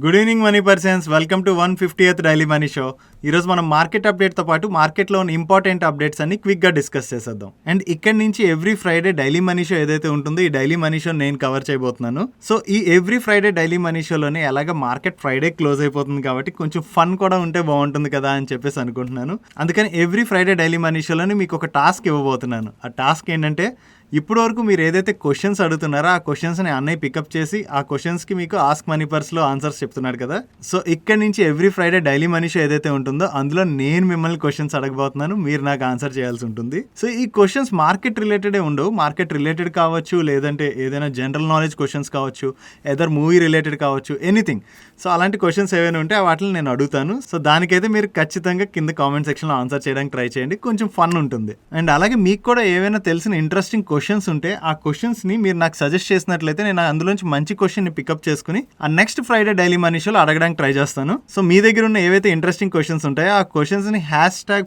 Good evening money persons, welcome to 150th daily money show. ఈరోజు మనం market అప్డేట్తో పాటు మార్కెట్లో ఉన్న ఇంపార్టెంట్ అప్డేట్స్ అన్ని క్విక్గా డిస్కస్ చేసేద్దాం. అండ్ ఇక్కడి నుంచి every Friday daily money show ఏదైతే ఉంటుందో ఈ డైలీ మనీ షో నేను కవర్ చేయబోతున్నాను. సో ఈ ఎవ్రీ ఫ్రైడే డైలీ మనీ షోలోనే ఎలాగ మార్కెట్ ఫ్రైడే క్లోజ్ అయిపోతుంది కాబట్టి కొంచెం ఫన్ కూడా ఉంటే బాగుంటుంది కదా అని చెప్పేసి అనుకుంటున్నాను. అందుకని ఎవ్రీ ఫ్రైడే డైలీ మనీ షోలోనే మీకు ఒక టాస్క్ ఇవ్వబోతున్నాను. ఆ టాస్క్ ఏంటంటే, ఇప్పటి వరకు మీరు ఏదైతే క్వశ్చన్స్ అడుగుతున్నారో ఆ క్వశ్చన్స్ని అన్నయ్య పికప్ చేసి ఆ క్వశ్చన్స్కి మీకు ఆస్క్ మనీ పర్స్లో ఆన్సర్స్ చెప్తున్నాడు కదా. సో ఇక్కడ నుంచి every Friday daily money show ఏదైతే ఉంటుందో అందులో నేను మిమ్మల్ని క్వశ్చన్స్ అడగబోతున్నాను, మీరు నాకు ఆన్సర్ చేయాల్సి ఉంటుంది. సో ఈ క్వశ్చన్స్ మార్కెట్ రిలేటెడే ఉండవు, మార్కెట్ రిలేటెడ్ కావచ్చు, లేదంటే ఏదైనా జనరల్ నాలెడ్జ్ క్వశ్చన్స్ కావచ్చు, ఏదర్ మూవీ రిలేటెడ్ కావచ్చు, ఎనీథింగ్. సో అలాంటి క్వశ్చన్స్ ఏవైనా ఉంటే వాటిని నేను అడుగుతాను. సో దానికైతే మీరు ఖచ్చితంగా కింద కామెంట్ సెక్షన్లో ఆన్సర్ చేయడానికి ట్రై చేయండి, కొంచెం ఫన్ ఉంటుంది. అండ్ అలాగే మీకు కూడా ఏవైనా తెలిసిన ఇంట్రెస్టింగ్ క్వశ్చన్స్ ఉంటే ఆ క్వశ్చన్స్ని మీరు నాకు సజెస్ట్ చేసినట్లయితే నేను అందులోంచి మంచి క్వశ్చన్ని పికప్ చేసుకుని ఆ నెక్స్ట్ ఫ్రైడే డైలీ మనీ షోలో అడగడానికి ట్రై చేస్తాను. సో మీ దగ్గర ఉన్న ఏవైతే ఇంట్రెస్టింగ్ క్వశ్చన్స్ ఉంటాయో ఆ క్వశ్చన్స్ని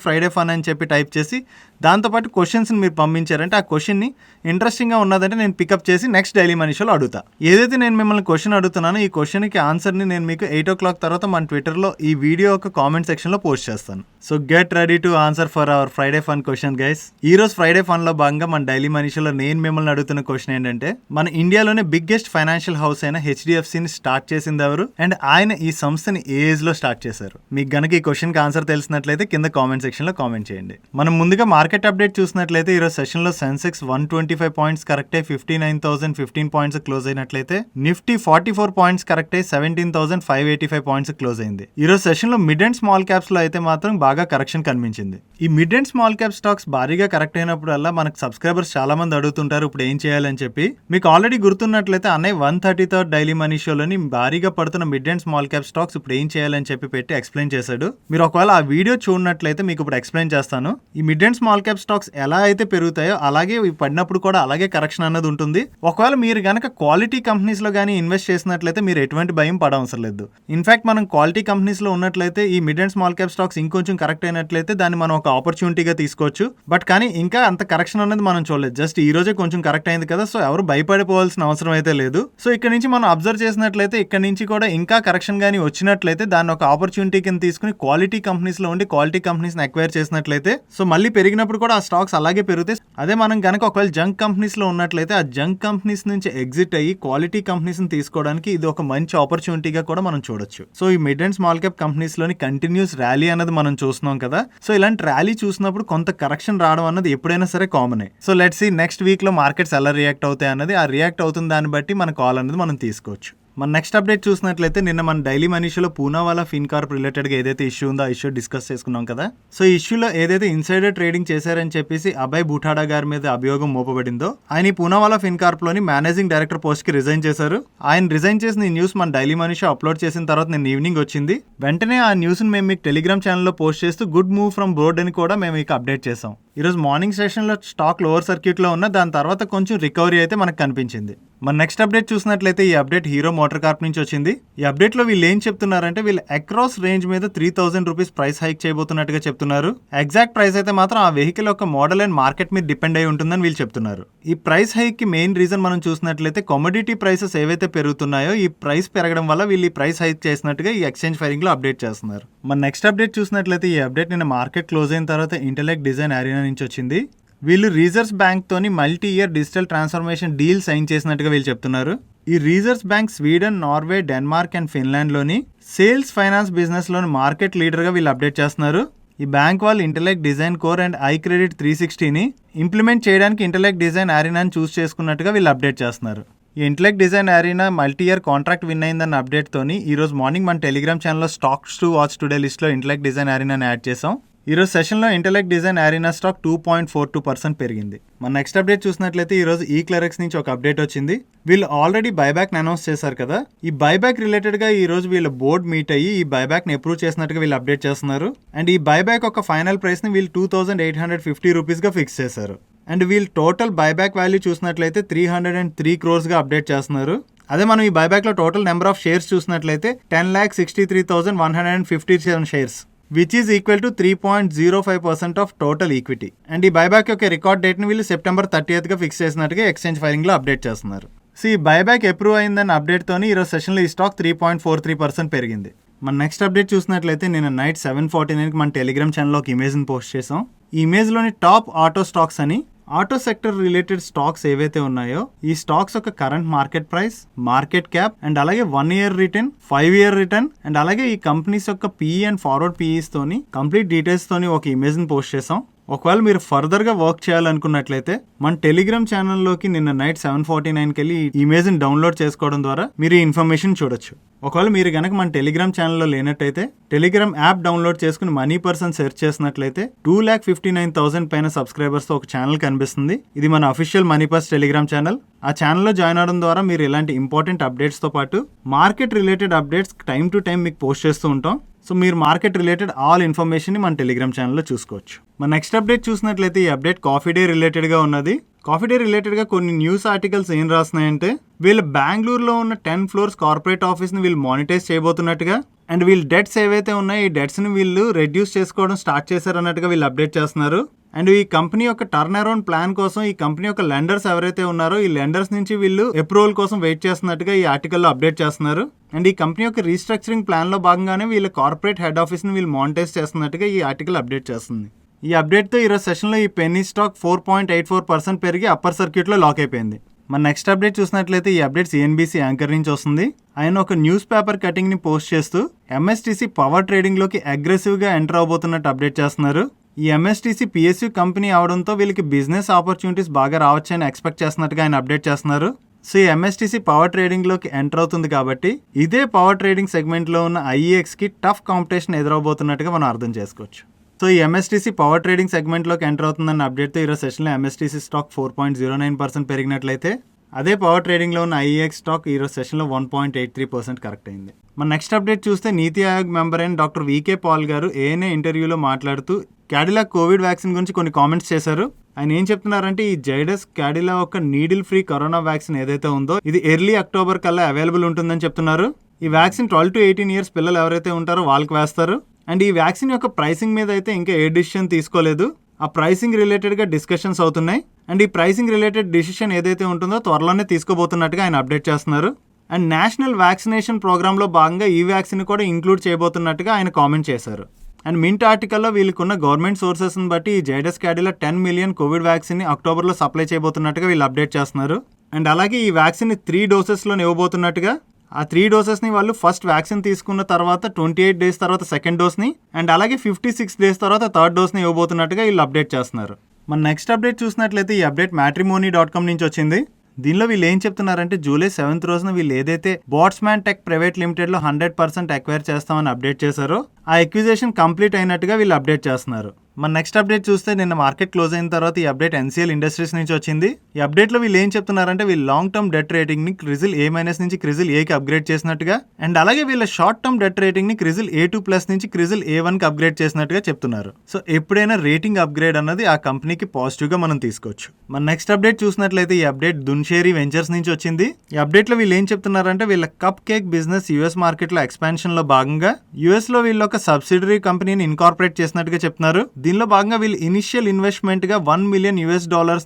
#FridayFun అని చెప్పి టైప్ చేసి దాంతోపాటు క్వశ్చన్స్ని మీరు పంపించారంటే ఆ క్వశ్చన్ని ఇంట్రెస్టింగ్గా ఉన్నదంటే నేను పికప్ చేసి నెక్స్ట్ డైలీ మనీ షోలో అడుగుతా. ఏదైతే నేను మిమ్మల్ని క్వశ్చన్ అడుగుతున్నానో ఈ క్వశ్చన్కి ఆన్సర్ని నేను మీకు 8 o'clock తర్వాత మన ట్విట్టర్లో ఈ వీడియో ఒక కామెంట్ సెక్షన్లో పోస్ట్ చేస్తాను. So get ready to answer for hour Friday fun question guys. ఈ రోజు ఫ్రైడే ఫన్లో భాగంగా మన డైలీ మనీ షోలో నేను మిమ్మల్ని అడుగుతున్న క్వశ్చన్ ఏంటంటే, మన ఇండియాలోనే బిగ్గెస్ట్ ఫైనాన్షియల్ హౌస్ అయిన HDFCని స్టార్ట్ చేసింది ఎవరు, అండ్ ఆయన ఈ సంస్థని ఏ ఏజ్ లో స్టార్ట్ చేశారు? మీకు గనక ఈ క్వశ్చన్ కి ఆన్సర్ తెలిసినట్లయితే కింద కామెంట్ సెక్షన్ లో కామెంట్ చేయండి. మనం ముందుగా మార్కెట్ అప్డేట్ చూసినట్లయితే ఈరోజు సెషన్ లో సెన్సెక్స్ 125 పాయింట్స్ కరెక్ట్ అయి 59,015 పాయింట్స్ క్లోజ్ అయినట్లయితే నిఫ్టీ 44 పాయింట్స్ కరెక్ట్ అయి 17,585 పాయింట్స్ క్లోజ్ అయింది. ఈ రోజు సెషన్ లో మిడ్ అండ్ స్మాల్ క్యాప్స్ లో అయితే మాత్రం బాగా కరెక్షన్ కనిపించింది. ఈ mid and small cap stocks భారీగా కరెక్ట్ అయినప్పుడల్లా మనకు సబ్స్క్రైబర్స్ చాలా మంది అడుగుతుంటారు ఇప్పుడు ఏం చేయాలని చెప్పి. మీకు ఆల్రెడీ గుర్తున్నట్లయితే అన్నయ్య 133rd డైలీ మనీ షోలోని భారీగా పడుతున్న mid and small cap stocks ఇప్పుడు ఏం చేయాలని చెప్పి పెట్టి ఎక్స్ప్లెయిన్ చేశాడు. మీరు ఒకవేళ ఆ వీడియో చూడనట్లయితే మీకు ఇప్పుడు ఎక్స్ప్లెయిన్ చేస్తాను. ఈ mid and small cap stocks ఎలా అయితే పెరుగుతాయో అలాగే పడినప్పుడు కూడా అలాగే కరెక్షన్ అన్నది ఉంటుంది. ఒకవేళ మీరు గనక క్వాలిటీ కంపెనీస్ లో కానీ ఇన్వెస్ట్ చేసినట్లయితే మీరు ఎటువంటి భయం పడవసరం లేదు. ఇన్ఫాక్ట్ మనం క్వాలిటీ కంపెనీస్ లో ఉన్నట్లయితే ఈ mid and small cap stocks ఇంకొంచెం కరెక్ట్ అయినట్లయితే దాన్ని మనం ఒక ఆపర్చునిటీగా తీసుకోవచ్చు. బట్ కానీ ఇంకా అంత కరెక్షన్ అనేది మనం చూడలేదు. జస్ట్ ఈ రోజే కొంచెం కరెక్ట్ అయింది కదా, సో ఎవరు భయపడిపోవాల్సిన అవసరం అయితే లేదు. సో ఇక్కడ నుంచి మనం అబ్జర్వ్ చేసినట్లయితే ఇక్కడ నుంచి కూడా ఇంకా కరెక్షన్ కానీ వచ్చినట్లయితే దాన్ని ఒక ఆపర్చునిటీ కింద తీసుకుని క్వాలిటీ కంపెనీస్ లో ఉండి క్వాలిటీ కంపెనీస్ ని అక్వైర్ చేసినట్లయితే సో మళ్ళీ పెరిగినప్పుడు కూడా ఆ స్టాక్స్ అలాగే పెరుగుతాయి. అదే మనం కనుక ఒకవేళ జంక్ కంపెనీస్ లో ఉన్నట్లయితే ఆ జంక్ కంపెనీస్ నుంచి ఎగ్జిట్ అయ్యి క్వాలిటీ కంపెనీస్ ని తీసుకోవడానికి ఇది ఒక మంచి ఆపర్చునిటీగా కూడా మనం చూడొచ్చు. సో ఈ mid and small cap companies లోని కంటిన్యూస్ ర్యాలీ అనేది మనం చూస్తున్నాం కదా. సో ఇలాంటి ర్యాలీ చూసినప్పుడు కొంత కరెక్షన్ రావడం అన్నది ఎప్పుడైనా సరే కామనే. So let's see next week లో మార్కెట్స్ ఎలా రియాక్ట్ అవుతాయి అన్నది, ఆ రియాక్ట్ అవుతున్న దాన్ని బట్టి మన కాల్ అనేది మనం తీసుకోవచ్చు. మన నెక్స్ట్ అప్డేట్ చూసినట్లయితే నిన్న మన డైలీ మనీషోలో పూనావాలా ఫిన్కార్ప్ రిలేటెడ్గా ఏదైతే ఇష్యూ ఉందో ఆ ఇష్యూ డిస్కస్ చేసుకున్నాం కదా. సో ఈ ఇష్యూలో ఏదైతే ఇన్సైడర్ ట్రేడింగ్ చేశారని చెప్పేసి అభయ్ బుఠాడా గారి మీద అభియోగం మోపబడిందో ఆయన ఈ పూనావాలా ఫిన్కార్ప్లోని మేనేజింగ్ డైరెక్టర్ పోస్ట్కి రిజైన్ చేశారు. ఆయన రిజైన్ చేసిన ఈ న్యూస్ మన డైలీ మనీషో అప్లోడ్ చేసిన తర్వాత నిన్న ఈవినింగ్ వచ్చింది. వెంటనే ఆ న్యూస్ని మేము మీకు టెలిగ్రామ్ ఛానల్లో పోస్ట్ చేస్తూ గుడ్ మూవ్ ఫ్రమ్ బోర్డ్ అని కూడా మేము మీకు అప్డేట్ చేసాం. ఈరోజు మార్నింగ్ సెషన్లో స్టాక్ లోవర్ సర్క్యూట్లో ఉన్న, దాని తర్వాత కొంచెం రికవరీ అయితే మనకు కనిపించింది. మన నెక్స్ట్ అప్డేట్ చూసినట్లయితే ఈ అప్డేట్ హీరో మోటార్ కార్ప్ నుంచి వచ్చింది. ఈ అప్డేట్ లో వీళ్ళు ఏం చెప్తున్నారంటే వీళ్ళు అక్రాస్ రేంజ్ మీద 3,000 రూపీస్ ప్రైస్ హైక్ చేయబోతున్నట్టుగా చెప్తున్నారు. ఎగ్జాక్ట్ ప్రైస్ అయితే మాత్రం ఆ వెహికల్ యొక్క మోడల్ అండ్ మార్కెట్ మీద డిపెండ్ అయి ఉంటుందని వీళ్ళు చెప్తున్నారు. ఈ ప్రైస్ హైక్ కి మెయిన్ రీజన్ మనం చూసినట్లయితే కమోడిటీ ప్రైసెస్ ఏవైతే పెరుగుతున్నాయో ఈ ప్రైస్ పెరగడం వల్ల వీళ్ళు ఈ ప్రైస్ హైక్ చేసినట్టుగా ఈ ఎక్స్చేంజ్ ఫైరింగ్ లో అప్డేట్ చేస్తున్నారు. మన నెక్స్ట్ అప్డేట్ చూసినట్లయితే ఈ అప్డేట్ నిన్న మార్కెట్ క్లోజ్ అయిన తర్వాత ఇంటెలెక్ట్ డిజైన్ అరీనా నుంచి వచ్చింది. వీళ్ళు రీజర్స్ బ్యాంక్ తోని multi year digital transformation deal sign చేసినట్టుగా వీళ్ళు చెప్తున్నారు. ఈ Resurs bank Sweden, Norway, Denmark and Finland లోని సేల్స్ ఫైనాన్స్ బిజినెస్ లోని మార్కెట్ లీడర్ గా వీళ్ళు అప్డేట్ చేస్తున్నారు. ఈ బ్యాంక్ వాళ్ళు Intellect Design core and iCredit 360ని ఇంప్లిమెంట్ చేయడానికి ఇంటెలెక్ట్ డిజైన్ అరీనాని చూస్ చేసుకున్నట్టుగా వీళ్ళు అప్డేట్ చేస్తున్నారు. ఈ Intellect Design Arena multi year contract win అయిందన్న అప్డేట్ తోని ఈ రోజు మార్నింగ్ మన టెలిగ్రామ్ ఛానల్లో stocks to watch today list లో ఇంటెలెక్ట్ డిజైన్ అరీనాని యాడ్ చేసాం. ఈరోజు సెషన్లో ఇంటెలెక్ట్ డిజైన్ అరీనా స్టాక్ 2.42% పెరిగింది. మన నెక్స్ట్ అప్డేట్ చూసినట్లయితే ఈరోజు ఈక్లెరెక్స్ నుంచి ఒక అప్డేట్ వచ్చింది. వీళ్ళు ఆల్రెడీ బైబ్యాక్ అనౌన్స్ చేశారు కదా. ఈ బైబ్యాక్ రిలేటెడ్గా ఈ రోజు వీళ్ళ బోర్డ్ మీట్ అయ్యి ఈ బైబ్యాక్ని అప్రూవ్ చేసినట్టుగా వీళ్ళు అప్డేట్ చేస్తున్నారు. అండ్ ఈ బైబ్యాక్ ఒక ఫైనల్ ప్రైస్ని వీళ్ళు 2,850 రూపీస్గా ఫిక్స్ చేశారు. అండ్ వీళ్ళు టోటల్ బైబ్యాక్ వాల్యూ చూసినట్లయితే 303 crores అప్డేట్ చేస్తున్నారు. అదే మనం ఈ బైబ్యాక్లో టోటల్ నెంబర్ ఆఫ్ షేర్స్ చూసినట్లయితే 10,63,157 shares, which is equal to 3.05% of total equity. And ఈ బైబ్యాక్ యొక్క రికార్డ్ డేట్ని వీళ్ళు September 30th ఫిక్స్ చేసినట్టుగా ఎక్స్చేంజ్ ఫైలింగ్లో అప్డేట్ చేస్తున్నారు. ఈ బైబ్యాక్ అప్రూవ్ అయిందని అప్డేట్తోని ఈరోజు సెషన్లో ఈ స్టాక్ 3.43% పెరిగింది. మన నెక్స్ట్ అప్డేట్ చూసినట్లయితే నేను నైట్ 7:49కి మన టెలిగ్రామ్ ఛానల్లో ఒక ఇమేజ్ని పోస్ట్ చేసాం. ఈ ఇమేజ్లోని టాప్ ఆటో స్టాక్స్ అని ఆటో సెక్టర్ రిలేటెడ్ స్టాక్స్ ఏవైతే ఉన్నాయో ఈ స్టాక్స్ యొక్క current market price, market cap and అలాగే 1 year return, 5 year return and అలాగే ఈ కంపెనీస్ యొక్క PE అండ్ ఫార్వర్డ్ PEs తోని కంప్లీట్ డీటెయిల్స్ తోని ఒక ఇమేజ్ ని పోస్ట్ చేసాం. ఒకవేళ మీరు ఫర్దర్ గా వర్క్ చేయాలనుకున్నట్లయితే మన టెలిగ్రామ్ ఛానల్లోకి నిన్న నైట్ 7:49కి వెళ్ళి ఈ ఇమేజ్ ని డౌన్లోడ్ చేసుకోవడం ద్వారా మీరు ఈ ఇన్ఫర్మేషన్ చూడొచ్చు. ఒకవేళ మీరు గనక మన టెలిగ్రామ్ ఛానల్లో లేనట్టయితే టెలిగ్రామ్ యాప్ డౌన్లోడ్ చేసుకుని మనీ పర్సన్ సెర్చ్ చేసినట్లయితే 2,59,000 పైన సబ్స్క్రైబర్స్ తో ఒక ఛానల్ కనిపిస్తుంది. ఇది మన official money purse Telegram channel. ఆ ఛానల్లో జాయిన్ అవడం ద్వారా మీరు ఇలాంటి ఇంపార్టెంట్ అప్డేట్స్ తో పాటు market related updates time to time మీకు పోస్ట్ చేస్తూ ఉంటాం. సో మీరు మార్కెట్ రిలేటెడ్ ఆల్ ఇన్ఫర్మేషన్ ని మన టెలిగ్రామ్ ఛానల్లో చూసుకోవచ్చు. మన నెక్స్ట్ అప్డేట్ చూసినట్లయితే ఈ అప్డేట్ కాఫీ డే రిలేటెడ్ గా ఉన్నది. కాఫీ డే రిలేటెడ్ గా కొన్ని న్యూస్ ఆర్టికల్స్ ఏం రాస్తున్నాయంటే వీళ్ళు బెంగళూరులో ఉన్న 10 floors కార్పొరేట్ ఆఫీస్ ని వీళ్ళు మానిటైజ్ చేయబోతున్నట్టుగా అండ్ వీళ్ళ డెట్స్ ఏవైతే ఉన్నాయో ఈ డెట్స్ ని వీళ్ళు రెడ్యూస్ చేసుకోవడం స్టార్ట్ చేశారన్నట్టుగా వీళ్ళు అప్డేట్ చేస్తున్నారు. అండ్ ఈ కంపెనీ యొక్క టర్న్ అరౌండ్ ప్లాన్ కోసం ఈ కంపెనీ యొక్క లెండర్స్ ఎవరైతే ఉన్నారో ఈ లెండర్స్ నుంచి వీళ్ళు అప్రూవల్ కోసం వెయిట్ చేస్తున్నట్టుగా ఈ ఆర్టికల్లో అప్డేట్ చేస్తున్నారు. అండ్ ఈ కంపెనీ యొక్క రీస్ట్రక్చరింగ్ ప్లాన్ లో భాగంగానే వీళ్ళ కార్పొరేట్ హెడ్ ఆఫీస్ ని వీళ్ళు మానిటైజ్ చేస్తున్నట్టుగా ఈ ఆర్టికల్ అప్డేట్ చేస్తుంది. ఈ అప్డేట్తో ఈరోజు సెషన్లో ఈ పెన్నీ స్టాక్ 4.84% పెరిగి అప్పర్ సర్క్యూట్లో లాక్ అయిపోయింది. మన నెక్స్ట్ అప్డేట్ చూసినట్లయితే ఈ అప్డేట్ CNBC యాంకర్ నుంచి వస్తుంది. ఆయన ఒక న్యూస్ పేపర్ కటింగ్ ని పోస్ట్ చేస్తూ MSTC పవర్ ట్రేడింగ్ లోకి అగ్రెసివ్ గా ఎంటర్ అవబోతున్నట్టు అప్డేట్ చేస్తున్నారు. ఈ MSTC PSU కంపెనీ అవడంతో వీళ్ళకి బిజినెస్ ఆపర్చునిటీస్ బాగా రావచ్చని ఎక్స్పెక్ట్ చేస్తున్నట్టుగా ఆయన అప్డేట్ చేస్తున్నారు. సో ఈ MSTC పవర్ ట్రేడింగ్ లోకి ఎంటర్ అవుతుంది కాబట్టి ఇదే పవర్ ట్రేడింగ్ సెగ్మెంట్ లో ఉన్న IEX కి టఫ్ కాంపిటీషన్ ఎదురవబోతున్నట్టుగా మనం అర్థం చేసుకోవచ్చు. సో ఈ MSTC పవర్ ట్రేడింగ్ సెగ్మెంట్లోకి ఎంటర్ అవుతుందన్న అప్డేట్తో ఈరోజు సెషన్లో MSTC స్టాక్ 4.09% పెరిగినట్లయితే అదే పవర్ ట్రేడింగ్లో ఉన్న IEX స్టాక్ ఈరోజు సెషన్లో 1.83% కరెక్ట్ అయింది. మన నెక్స్ట్ అప్డేట్ చూస్తే నీతి ఆయోగ్ మెంబర్ అయిన డాక్టర్ VK పాల్ గారు ANA ఇంటర్వ్యూలో మాట్లాడుతూ క్యాడిలా కోవిడ్ వ్యాక్సిన్ గురించి కొన్ని కామెంట్స్ చేశారు. ఆయన ఏం చెప్తున్నారంటే ఈ జైడస్ క్యాడిలా ఒక నీడిల్ ఫ్రీ కరోనా వ్యాక్సిన్ ఏదైతే ఉందో ఇది ఎర్లీ అక్టోబర్ కల్లా అవైలబుల్ ఉంటుందని చెప్తున్నారు. ఈ వ్యాక్సిన్ 12 to 18 years పిల్లలు ఎవరైతే ఉంటారో వాళ్ళకి వేస్తారు. అండ్ ఈ వ్యాక్సిన్ యొక్క ప్రైసింగ్ మీద అయితే ఇంకా ఏ డిసిషన్ తీసుకోలేదు. ఆ ప్రైసింగ్ రిలేటెడ్గా డిస్కషన్స్ అవుతున్నాయి. అండ్ ఈ ప్రైసింగ్ రిలేటెడ్ డిసిషన్ ఏదైతే ఉంటుందో త్వరలోనే తీసుకోబోతున్నట్టుగా ఆయన అప్డేట్ చేస్తున్నారు. అండ్ నేషనల్ వ్యాక్సినేషన్ ప్రోగ్రాంలో భాగంగా ఈ వ్యాక్సిన్ కూడా ఇంక్లూడ్ చేయబోతున్నట్టుగా ఆయన కామెంట్ చేశారు. అండ్ మింట్ ఆర్టికల్లో వీళ్ళకున్న గవర్నమెంట్ సోర్సెస్ని బట్టి ఈ జైడస్ క్యాడిలా 10 million కోవిడ్ వ్యాక్సిన్ని అక్టోబర్లో సప్లై చేయబోతున్నట్టుగా వీళ్ళు అప్డేట్ చేస్తున్నారు. అండ్ అలాగే ఈ వ్యాక్సిన్ని 3 dosesలో ఇవ్వబోతున్నట్టుగా ఆ 3 dosesని వాళ్ళు ఫస్ట్ వ్యాక్సిన్ తీసుకున్న తర్వాత 28 days తర్వాత సెకండ్ డోస్ని అండ్ అలాగే 56 days తర్వాత థర్డ్ డోస్ని ఇవ్వబోతున్నట్టుగా వీళ్ళు అప్డేట్ చేస్తున్నారు. మన నెక్స్ట్ అప్డేట్ చూసినట్లయితే ఈ అప్డేట్ matrimony.com నుంచి వచ్చింది. దీనిలో వీళ్ళు ఏం చెప్తున్నారంటే July 7th రోజున వీళ్ళు ఏదైతే బాట్స్మ్యాన్ టెక్ ప్రైవేట్ లిమిటెడ్లో 100% అక్వైర్ చేస్తామని అప్డేట్ చేశారో ఆ ఎక్విజిషన్ కంప్లీట్ అయినట్టుగా వీళ్ళు అప్డేట్ చేస్తున్నారు. మన నెక్స్ట్ అప్డేట్ చూస్తే నిన్న మార్కెట్ క్లోజ్ అయిన తర్వాత ఈ అప్డేట్ NCL ఇండస్ట్రీస్ నుంచి వచ్చింది. ఈ అప్డేట్లో వీళ్ళు ఏం చెప్తున్నారంటే వీళ్ళు లాంగ్ టర్మ్ డెట్ రేటింగ్ ని CRISIL A- నుంచి CRISIL A కి అప్గ్రేడ్ చేసినట్టుగా అండ్ అలాగే వీళ్ళ షార్ట్ టర్మ్ డెట్ రేటింగ్ ని CRISIL A2+ నుంచి CRISIL A1 కి అప్గ్రేడ్ చేసినట్టుగా చెప్తున్నారు. సో ఎప్పుడైనా రేటింగ్ అప్గ్రేడ్ అన్నది ఆ కంపెనీకి పాజిటివ్ గా మనం తీసుకోవచ్చు. మన నెక్స్ట్ అప్డేట్ చూసినట్లయితే ఈ అప్డేట్ దున్షేరీ వెంచర్స్ నుంచి వచ్చింది. ఈ అప్డేట్ లో వీళ్ళు ఏం చెప్తున్నారంటే వీళ్ళ cup cake business US market లో ఎక్స్పాన్షన్ లో భాగంగా US లో వీళ్ళు ఒక సబ్సిడరీ కంపెనీని ఇన్కార్పొరేట్ చేసినట్టుగా చెప్తున్నారు. దీనిలో భాగంగా వీళ్ళు ఇనిషియల్ ఇన్వెస్ట్మెంట్ గా $1 million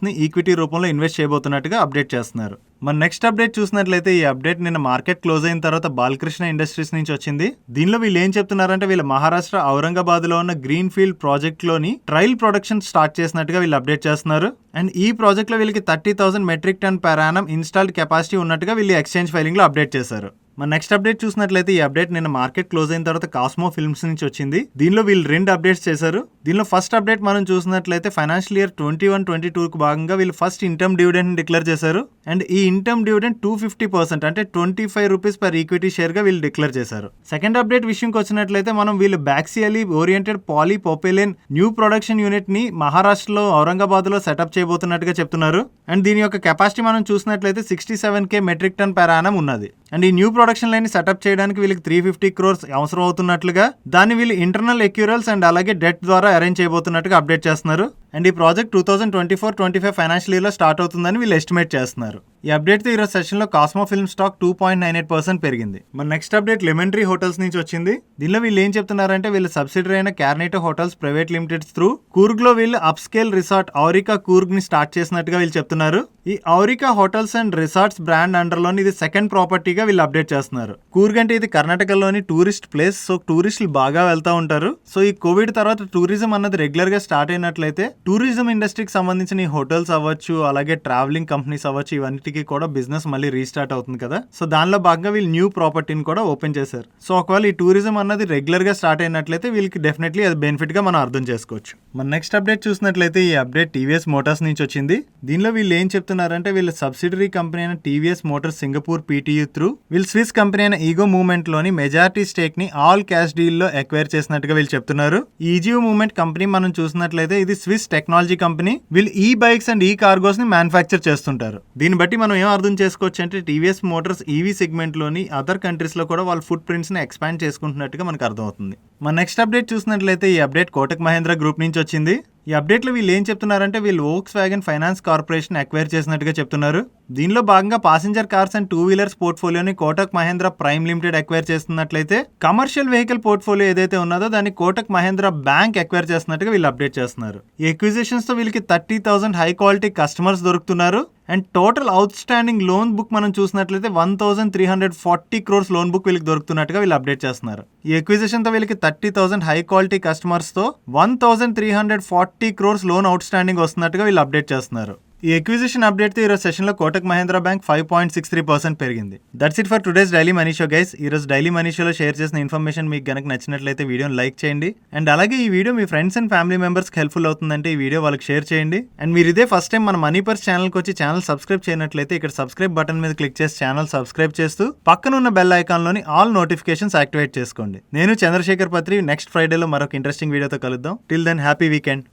ని ఈక్విటీ రూపంలో ఇన్వెస్ట్ చేయబోతున్నట్టుగా అప్డేట్ చేస్తున్నారు. మన నెక్స్ట్ అప్డేట్ చూసినట్లయితే ఈ అప్డేట్ నిన్న మార్కెట్ క్లోజ్ అయిన తర్వాత బాలకృష్ణ ఇండస్ట్రీస్ నుంచి వచ్చింది. దీనిలో వీళ్ళు ఏం చెప్తున్నారంటే వీళ్ళ మహారాష్ట్ర ఔరంగాబాద్ లో ఉన్న గ్రీన్ ఫీల్డ్ ప్రాజెక్ట్ లోని ట్రయల్ ప్రొడక్షన్ స్టార్ట్ చేసినట్టుగా వీళ్ళు అప్డేట్ చేస్తున్నారు. అండ్ ఈ ప్రాజెక్ట్ లో వీళ్ళకి 30,000 metric ton per annum installed capacity ఉన్నట్టుగా వీళ్ళు ఎక్స్చేంజ్ ఫైలింగ్ లో అప్డేట్ చేశారు. మన నెక్స్ట్ అప్డేట్ చూసినట్లయితే ఈ అప్డేట్ నిన్న మార్కెట్ క్లోజ్ అయిన తర్వాత కాస్మో ఫిల్మ్స్ నుంచి వచ్చింది. దీనిలో వీళ్ళు 2 అప్డేట్స్ చేశారు. దీనిలో ఫస్ట్ అప్డేట్ మనం చూసినట్లయితే ఫైనాన్షియల్ ఇయర్ 21-22 కు భాగంగా వీళ్ళు ఫస్ట్ ఇన్కమ్ డివిడెండ్ డిక్లేర్ చేశారు. అండ్ ఈ ఇన్కమ్ డివిడెండ్ 250% అంటే 25 రూపీస్ per ఈక్విటీ షేర్ గా వీళ్ళు డిక్లేర్ చేశారు. సెకండ్ అప్డేట్ విషయంకి వచ్చినట్లయితే మనం వీళ్ళు బ్యాక్సియలీ ఓరియంటెడ్ పాలీప్రొపైలిన్ న్యూ ప్రొడక్షన్ యూనిట్ ని మహారాష్ట్రలో ఔరంగాబాద్ లో సెటప్ చేయబోతున్నట్టుగా చెప్తున్నారు. అండ్ దీని యొక్క కెపాసిటీ మనం చూసినట్లయితే 67K metric ton per annum ఉన్నది. అండ్ ఈ న్యూ ప్రొడక్షన్ లైన్ సెటప్ చేయడానికి వీళ్ళకి 350 crores అవసరం అవుతున్నట్లుగా దాన్ని వీళ్ళు ఇంటర్నల్ ఎక్యూరల్స్ అండ్ అలాగే డెట్ ద్వారా అరేంజ్ చేయబోతున్నట్టుగా అప్డేట్ చేస్తున్నారు. అండ్ ఈ ప్రాజెక్ట్ 2024-25 ఫైనాన్షియల్ ఇయర్లో స్టార్ట్ అవుతుందని వీళ్ళు ఎస్టిమేట్ చేస్తున్నారు. ఈ అప్డేట్తో ఈరోజు సెషన్లో కాస్మో ఫిల్మ్ స్టాక్ 2.98% పెరిగింది. మన next update lemon tree hotels నుంచి వచ్చింది. దీనిలో వీళ్ళు ఏం చెప్తున్నారంటే వీళ్ళు సబ్సిడరీ అయిన క్యార్నేటో హోటల్స్ ప్రైవేట్ లిమిటెడ్ త్రూ కూర్గ్లో వీళ్ళు అప్స్కేల్ రిసార్ట్ ఔరికా కూర్గ్ ని స్టార్ట్ చేసినట్టుగా వీళ్ళు చెప్తున్నారు. ఈ ఔరికా హోటల్స్ అండ్ రిసార్ట్స్ బ్రాండ్ అండర్లోని ఇది సెకండ్ ప్రాపర్టీగా వీళ్ళు అప్డేట్ చేస్తున్నారు. కూర్గ్ అంటే ఇది కర్ణాటకలోని టూరిస్ట్ ప్లేస్. సో టూరిస్టులు బాగా వెళ్తా ఉంటారు. సో ఈ కోవిడ్ తర్వాత టూరిజం అన్నది రెగ్యులర్ గా స్టార్ట్ అయినట్లయితే టూరిజం ఇండస్ట్రీకి సంబంధించిన ఈ హోటల్స్ అవ్వచ్చు, అలాగే ట్రావెలింగ్ కంపెనీస్ అవ్వచ్చు, ఇవన్నిటికీ కూడా బిజినెస్ మళ్ళీ రీస్టార్ట్ అవుతుంది కదా. సో దానిలో భాగంగా వీళ్ళు న్యూ ప్రాపర్టీని కూడా ఓపెన్ చేశారు. సో ఒకవేళ ఈ టూరిజం అన్నది రెగ్యులర్ గా స్టార్ట్ అయినట్లయితే వీళ్ళకి డెఫినెట్లీ అది బెనిఫిట్ గా మనం అర్థం చేసుకోవచ్చు. మన నెక్స్ట్ అప్డేట్ చూసినట్లయితే ఈ అప్డేట్ టీవీఎస్ మోటార్స్ నుంచి వచ్చింది. దీనిలో వీళ్ళు ఏం చెప్తున్నారంటే వీళ్ళ సబ్సిడరీ కంపెనీ అయిన టీవీఎస్ మోటార్స్ సింగపూర్ పీటీయూ త్రూ వీళ్ళు స్విస్ కంపెనీ అయిన ఈగో మూవ్మెంట్ లోని మెజారిటీ స్టేక్ ని ఆల్ క్యాష్ డీల్ లో ఎక్వైర్ చేసినట్టుగా వీళ్ళు చెప్తున్నారు. ఈజియో మూవ్మెంట్ కంపెనీ మనం చూసినట్లయితే ఇది స్విస్ టెక్నాలజీ కంపెనీ. వీళ్ళు ఈ బైక్స్ అండ్ ఈ కార్గోస్ ని మ్యానుఫ్యాక్చర్ చేస్తుంటారు. దీన్ని బట్టి మనం ఏం అర్థం చేసుకోవచ్చు అంటే టీవీఎస్ మోటార్స్ ఈవీ సెగ్మెంట్ లోని అదర్ కంట్రీస్ లో కూడా వాళ్ళ ఫుట్ ప్రింట్స్ ని ఎక్స్పాండ్ చేసుకుంటున్నట్టుగా మనకు అర్థమవుతుంది. మన నెక్స్ట్ అప్డేట్ చూసినట్లయితే ఈ అప్డేట్ కోటక్ మహేంద్ర గ్రూప్ నుంచి వచ్చింది. ఈ అప్డేట్లో వీళ్ళు ఏం చెప్తున్నారంటే వీళ్ళు Volkswagen finance corporation acquire చేసినట్టుగా చెప్తున్నారు. దీనిలో భాగంగా పాసెంజర్ కార్స్ అండ్ 2 వీలర్స్ పోర్ట్ఫోలియోని Kotak Mahindra prime limited acquire చేస్తున్నట్లయితే కమర్షియల్ వెహికల్ పోర్ట్ఫోలియో ఏదైతే ఉన్నదో దాన్ని కోటక్ మహేంద్ర బ్యాంక్ అక్వైర్ చేస్తున్నట్టుగా వీళ్ళు అప్డేట్ చేస్తున్నారు. ఈ ఎక్విజిషన్స్ తో వీళ్ళకి 30,000 హై క్వాలిటీ కస్టమర్స్ దొరుకుతున్నారు. And total outstanding loan book మనం చూసినట్లయితే 1,340 crores లోన్ బుక్ వీళ్ళకి దొరుకుతున్నట్టుగా వీళ్ళు అప్డేట్ చేస్తున్నారు. ఈ ఎక్విజిషన్ తో వీళ్ళకి 30,000 హై క్వాలిటీ కస్టమర్స్ తో 1,340 crores లోన్ అవుట్ స్టాండింగ్ వస్తున్నట్టుగా వీళ్ళు అప్డేట్ చేస్తున్నారు. ఈ ఎక్విజిషన్ అప్డేట్ తో ఈరోజు సెషన్ లో కోటక్ మహేంద్ర బ్యాంక్ 5.63% పెరిగింది. That's it for today's daily money show guys. ఈ రోజు డైలీ మనీ షోలో షేర్ చేసిన ఇన్ఫర్మేషన్ మీకు గనక నచ్చినట్లయితే వీడియోని లైక్ చేయండి. అండ్ అలాగే ఈ video me friends and family members కి హెల్ప్ఫుల్ అవుతుందంటే ఈ వీడియో వాళ్ళకి షేర్ చేయండి. అండ్ మీరు ఇదే ఫస్ట్ టైం మన మనీ పర్స్ ఛానల్కి వచ్చి ఛానల్ సబ్స్క్రైబ్ చేయనట్లయితే ఇక్కడ సబ్స్క్రైబ్ బటన్ మీద క్లిక్ చేసి ఛానల్ సబ్స్క్రైబ్ చేస్తూ పక్కన ఉన్న బెల్ ఐకాన్ లోని ఆల్ నోటిఫికేషన్స్ యాక్టివేట్ చేసుకోండి. నేను చంద్రశేఖర్ పత్రి. నెక్స్ట్ ఫ్రైడేలో మరొక ఇంట్రెస్టింగ్ వీడియోతో కలుద్దాం. Till then happy weekend.